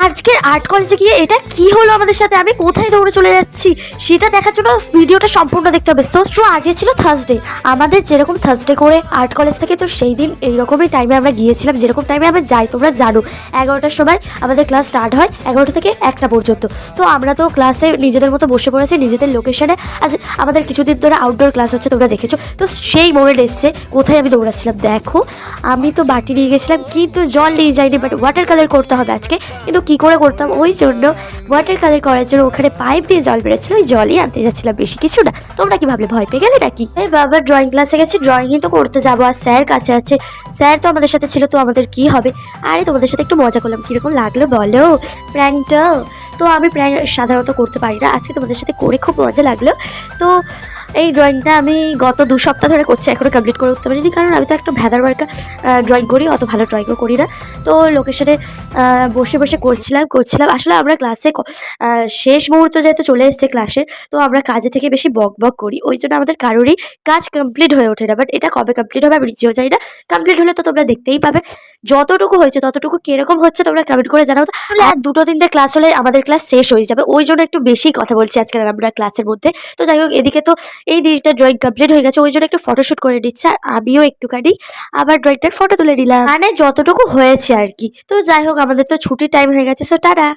আজকের আর্ট কলেজে গিয়ে এটা কি হলো আমাদের সাথে, আমি কোথায় দৌড়ে চলে যাচ্ছি সেটা দেখার জন্য ভিডিওটা সম্পূর্ণ দেখতে হবে। তো আজকে ছিল থার্সডে, আমাদের যেরকম থার্সডে করে আর্ট কলেজ থেকে, তো সেই দিন এইরকমই টাইমে আমরা গিয়েছিলাম, যেরকম টাইমে আমরা যাই তোমরা জানো 11টার সময় আমাদের ক্লাস স্টার্ট হয়, 11টা থেকে 1টা পর্যন্ত। তো আমরা তো ক্লাসে নিজেদের মতো বসে পড়েছি নিজেদের লোকেশনে। আজ আমাদের কিছুদিন ধরে আউটডোর ক্লাস হচ্ছে, তোমরা দেখেছো। তো সেই মোমেন্ট এসছে কোথায় আমি দৌড়াচ্ছিলাম দেখো। আমি তো বাটি নিয়ে গেছিলাম কিন্তু জল নিয়ে যাইনি, বাট ওয়াটার কালার করতে হবে আজকে। কিন্তু কী করে করতাম, ওই জন্য ওয়াটার কালার করার জন্য ওখানে পাইপ দিয়ে জল বেরোচ্ছিল, ওই জলই আনতে যাচ্ছিলাম, বেশি কিছু না। তোমরা কি ভাবলে ভয় পেয়ে গেলে নাকি? এই বাবা ড্রয়িং ক্লাসে গেছি, ড্রয়িংই তো করতে যাবো, আর স্যার কাছে আছে, স্যার তো আমাদের সাথে ছিল, তো আমাদের কি হবে। আরে তোমাদের সাথে একটু মজা করলাম, কীরকম লাগলো বলো প্র্যাঙ্কটা। তো আমি প্র্যাঙ্ক সাধারণত করতে পারি না, আজকে তোমাদের সাথে করে খুব মজা লাগলো। তো এই ড্রয়িংটা আমি গত 2 সপ্তাহ ধরে করছি, এখনও কমপ্লিট করে উঠতে পারিনি, কারণ আমি তো একটা ভেদার বার্কা ড্রয়িং করি, অত ভালো ড্রয়িংও করি না। তো লোকের সাথে বসে বসে করছিলাম। আসলে আমরা ক্লাসে শেষ মুহূর্ত যেহেতু চলে এসছে ক্লাসের, তো আমরা কাজে থেকে বেশি বক বক করি, ওই জন্য আমাদের কারোরই কাজ কমপ্লিট হয়ে ওঠে না। বাট এটা কবে কমপ্লিট হবে আমি নিজেও জানি না, কমপ্লিট হলে তো তোমরা দেখতেই পাবে। যতটুকু হয়েছে ততটুকু কিরকম হচ্ছে তোমরা কমেন্ট করে জানাও। আর 2-3টে ক্লাস হলে আমাদের ক্লাস শেষ হয়ে যাবে, ওই জন্য একটু বেশি কথা বলছি আজকে আমরা ক্লাসের মধ্যে। তো যাই হোক, এদিকে তো এই দিকটা ড্রয়িং কমপ্লিট হয়ে গেছে, ওই জন্য একটু ফটোশ্যুট করে নিচ্ছে, আর আমিও একটুখানি আবার ড্রয়িংটার ফটো তুলে নিলাম, মানে যতটুকু হয়েছে আর কি। তো যাই হোক, আমাদের তো ছুটির টাইম হয়ে গেছে, সো টাটা।